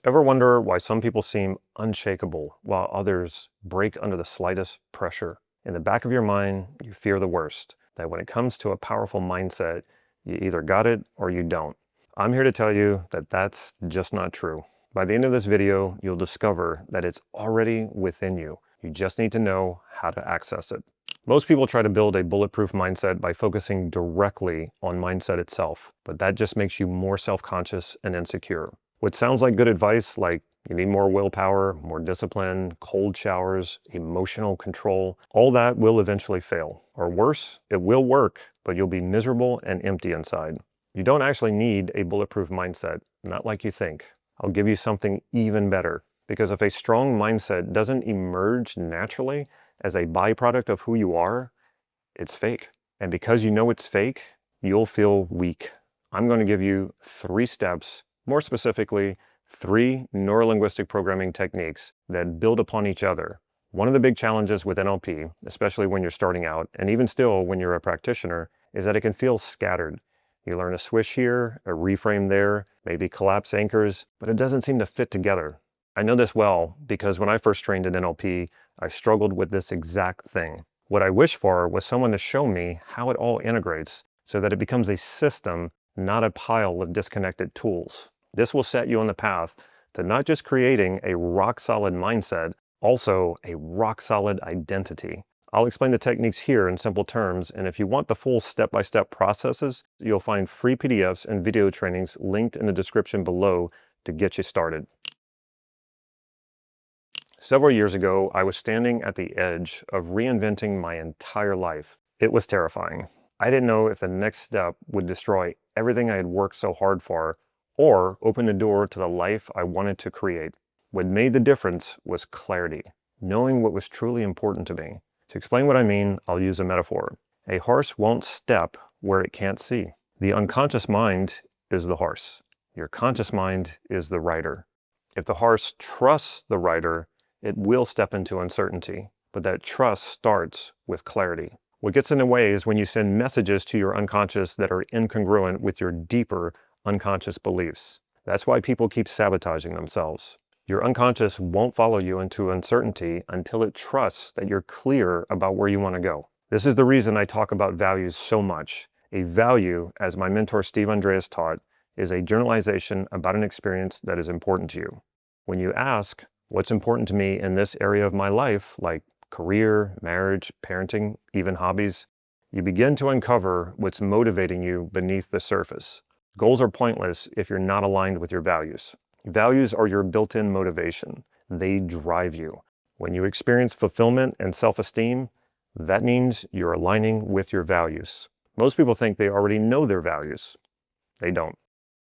Ever wonder why some people seem unshakable while others break under the slightest pressure? In the back of your mind, you fear the worst, that when it comes to a powerful mindset, you either got it or you don't. I'm here to tell you that that's just not true. By the end of this video, you'll discover that it's already within you. You just need to know how to access it. Most people try to build a bulletproof mindset by focusing directly on mindset itself, but that just makes you more self-conscious and insecure. What sounds like good advice, like you need more willpower, more discipline, cold showers, emotional control, all that will eventually fail. Or worse, it will work, but you'll be miserable and empty inside. You don't actually need a bulletproof mindset, not like you think. I'll give you something even better. Because if a strong mindset doesn't emerge naturally as a byproduct of who you are, it's fake. And because you know it's fake, you'll feel weak. I'm going to give you 3 steps, more specifically, 3 neuro-linguistic programming techniques that build upon each other. One of the big challenges with NLP, especially when you're starting out, and even still when you're a practitioner, is that it can feel scattered. You learn a swish here, a reframe there, maybe collapse anchors, but it doesn't seem to fit together. I know this well because when I first trained in NLP, I struggled with this exact thing. What I wish for was someone to show me how it all integrates so that it becomes a system, not a pile of disconnected tools. This will set you on the path to not just creating a rock-solid mindset, also a rock-solid identity. I'll explain the techniques here in simple terms, and if you want the full step-by-step processes, you'll find free PDFs and video trainings linked in the description below to get you started. Several years ago, I was standing at the edge of reinventing my entire life. It was terrifying. I didn't know if the next step would destroy everything I had worked so hard for or open the door to the life I wanted to create. What made the difference was clarity, knowing what was truly important to me. To explain what I mean, I'll use a metaphor. A horse won't step where it can't see. The unconscious mind is the horse. Your conscious mind is the rider. If the horse trusts the rider, it will step into uncertainty, but that trust starts with clarity. What gets in the way is when you send messages to your unconscious that are incongruent with your deeper unconscious beliefs. That's why people keep sabotaging themselves. Your unconscious won't follow you into uncertainty until it trusts that you're clear about where you want to go. This is the reason I talk about values so much. A value, as my mentor Steve Andreas taught, is a generalization about an experience that is important to you. When you ask, what's important to me in this area of my life, like career, marriage, parenting, even hobbies, you begin to uncover what's motivating you beneath the surface. Goals are pointless if you're not aligned with your values. Values are your built-in motivation. They drive you. When you experience fulfillment and self-esteem, that means you're aligning with your values. Most people think they already know their values. They don't.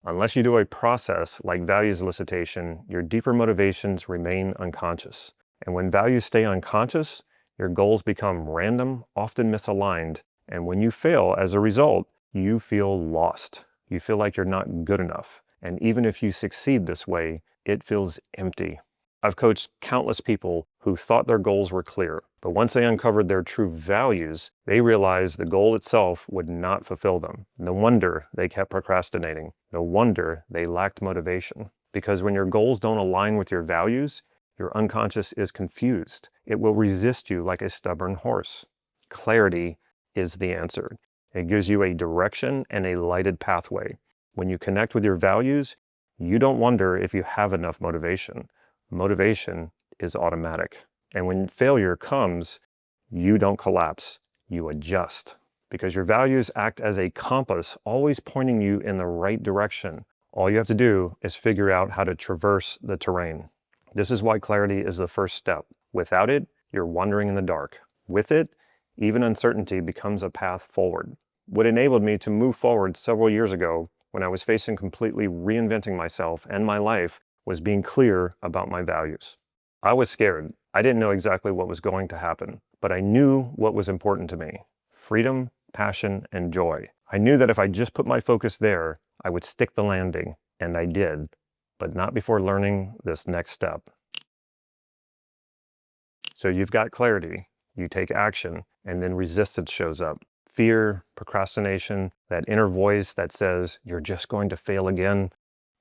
Unless you do a process like values elicitation, your deeper motivations remain unconscious. And when values stay unconscious, your goals become random, often misaligned, and when you fail as a result, you feel lost. You feel like you're not good enough. And even if you succeed this way, it feels empty. I've coached countless people who thought their goals were clear, but once they uncovered their true values, they realized the goal itself would not fulfill them. No wonder they kept procrastinating. No wonder they lacked motivation. Because when your goals don't align with your values, your unconscious is confused. It will resist you like a stubborn horse. Clarity is the answer. It gives you a direction and a lighted pathway. When you connect with your values, you don't wonder if you have enough motivation. Motivation is automatic. And when failure comes, you don't collapse, you adjust. Because your values act as a compass, always pointing you in the right direction. All you have to do is figure out how to traverse the terrain. This is why clarity is the first step. Without it, you're wandering in the dark. With it, even uncertainty becomes a path forward. What enabled me to move forward several years ago when I was facing completely reinventing myself and my life was being clear about my values. I was scared. I didn't know exactly what was going to happen, but I knew what was important to me: freedom, passion, and joy. I knew that if I just put my focus there, I would stick the landing, and I did, but not before learning this next step. So you've got clarity, you take action, and then resistance shows up. Fear, procrastination, that inner voice that says you're just going to fail again.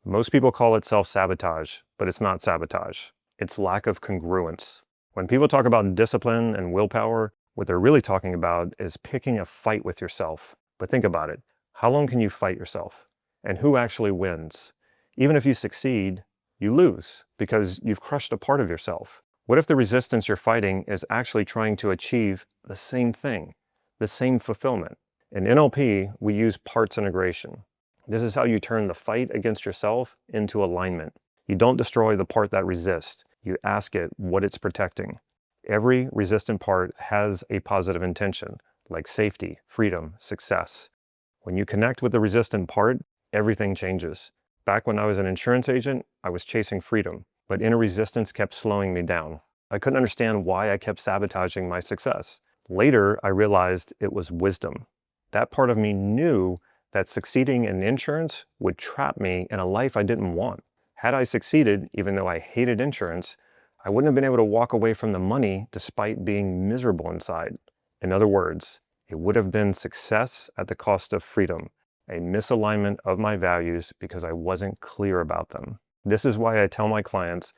Most people call it self-sabotage. but it's not sabotage. It's lack of congruence. When people talk about discipline and willpower, what they're really talking about is picking a fight with yourself. But think about it. How long can you fight yourself? And who actually wins? Even if you succeed, you lose because you've crushed a part of yourself. What if the resistance you're fighting is actually trying to achieve the same thing, the same fulfillment? In NLP, we use parts integration. This is how you turn the fight against yourself into alignment. You don't destroy the part that resists. You ask it what it's protecting. Every resistant part has a positive intention, like safety, freedom, success. When you connect with the resistant part, everything changes. Back when I was an insurance agent, I was chasing freedom, but inner resistance kept slowing me down. I couldn't understand why I kept sabotaging my success. Later, I realized it was wisdom. That part of me knew that succeeding in insurance would trap me in a life I didn't want. Had I succeeded, even though I hated insurance, I wouldn't have been able to walk away from the money despite being miserable inside. In other words, it would have been success at the cost of freedom, a misalignment of my values because I wasn't clear about them. This is why I tell my clients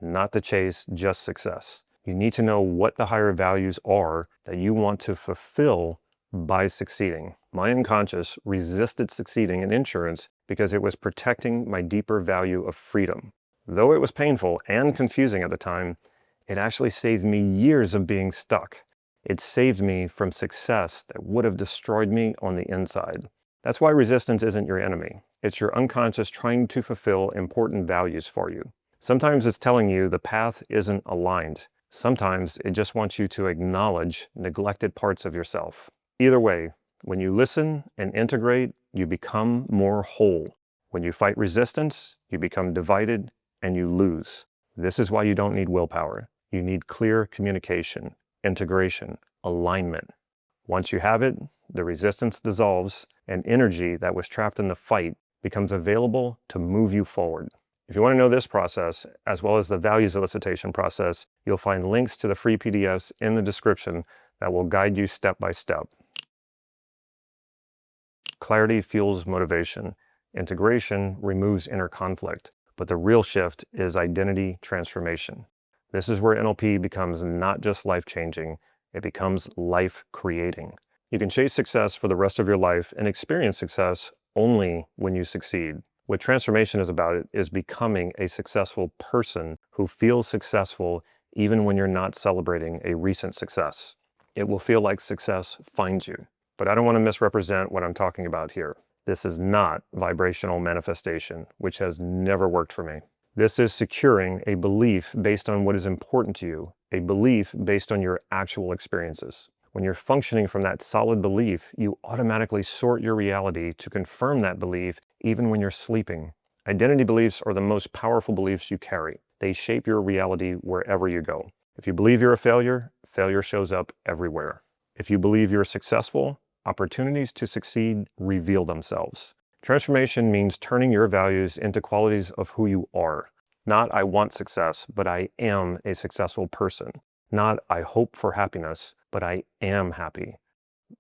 not to chase just success. You need to know what the higher values are that you want to fulfill by succeeding. My unconscious resisted succeeding in insurance because it was protecting my deeper value of freedom. Though it was painful and confusing at the time, it actually saved me years of being stuck. It saved me from success that would have destroyed me on the inside. That's why resistance isn't your enemy. It's your unconscious trying to fulfill important values for you. Sometimes it's telling you the path isn't aligned. Sometimes it just wants you to acknowledge neglected parts of yourself. Either way, when you listen and integrate, you become more whole. When you fight resistance, you become divided and you lose. This is why you don't need willpower. You need clear communication, integration, alignment. Once you have it, the resistance dissolves and energy that was trapped in the fight becomes available to move you forward. If you want to know this process, as well as the values elicitation process, you'll find links to the free PDFs in the description that will guide you step by step. Clarity fuels motivation. Integration removes inner conflict. But the real shift is identity transformation. This is where NLP becomes not just life-changing, it becomes life-creating. You can chase success for the rest of your life and experience success only when you succeed. What transformation is about is becoming a successful person who feels successful even when you're not celebrating a recent success. It will feel like success finds you. But I don't want to misrepresent what I'm talking about here. This is not vibrational manifestation, which has never worked for me. This is securing a belief based on what is important to you, a belief based on your actual experiences. When you're functioning from that solid belief, you automatically sort your reality to confirm that belief even when you're sleeping. Identity beliefs are the most powerful beliefs you carry. They shape your reality wherever you go. If you believe you're a failure, failure shows up everywhere. If you believe you're successful, opportunities to succeed reveal themselves. Transformation means turning your values into qualities of who you are. Not I want success, but I am a successful person. Not I hope for happiness, but I am happy.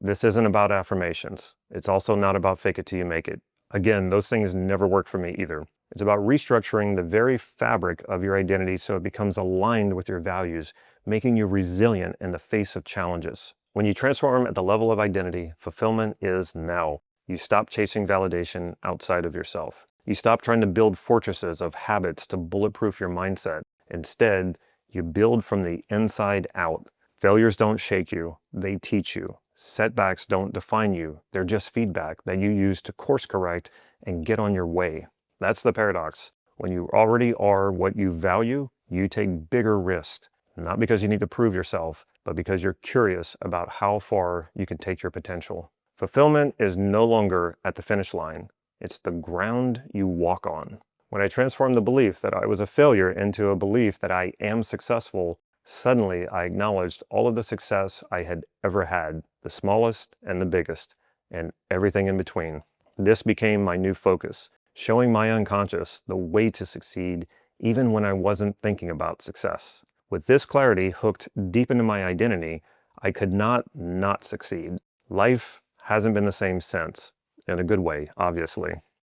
This isn't about affirmations. It's also not about fake it till you make it. Again, those things never worked for me either. It's about restructuring the very fabric of your identity so it becomes aligned with your values, making you resilient in the face of challenges. When you transform at the level of identity, fulfillment is now. You stop chasing validation outside of yourself. You stop trying to build fortresses of habits to bulletproof your mindset. Instead, you build from the inside out. Failures don't shake you, they teach you. Setbacks don't define you. They're just feedback that you use to course correct and get on your way. That's the paradox. When you already are what you value, you take bigger risks. Not because you need to prove yourself, but because you're curious about how far you can take your potential. Fulfillment is no longer at the finish line. It's the ground you walk on. When I transformed the belief that I was a failure into a belief that I am successful, suddenly I acknowledged all of the success I had ever had, the smallest and the biggest, and everything in between. This became my new focus, showing my unconscious the way to succeed even when I wasn't thinking about success. With this clarity hooked deep into my identity, I could not succeed. Life hasn't been the same since, in a good way, obviously.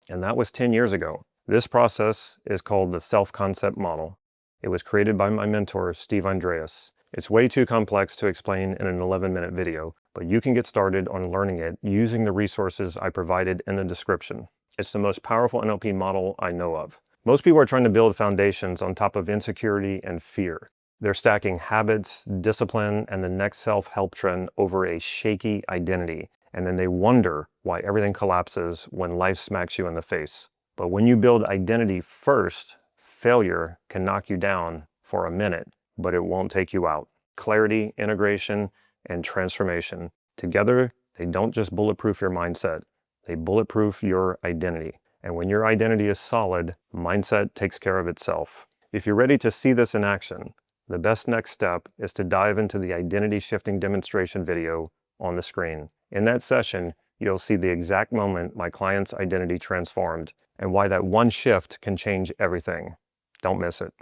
And that was 10 years ago. This process is called the self-concept model. It was created by my mentor, Steve Andreas. It's way too complex to explain in an 11-minute video, but you can get started on learning it using the resources I provided in the description. It's the most powerful NLP model I know of. Most people are trying to build foundations on top of insecurity and fear. They're stacking habits, discipline, and the next self-help trend over a shaky identity, and then they wonder why everything collapses when life smacks you in the face. But when you build identity first, failure can knock you down for a minute, but it won't take you out. Clarity, integration, and transformation. Together, they don't just bulletproof your mindset, they bulletproof your identity. And when your identity is solid, mindset takes care of itself. If you're ready to see this in action, the best next step is to dive into the identity shifting demonstration video on the screen. In that session, you'll see the exact moment my client's identity transformed and why that one shift can change everything. Don't miss it.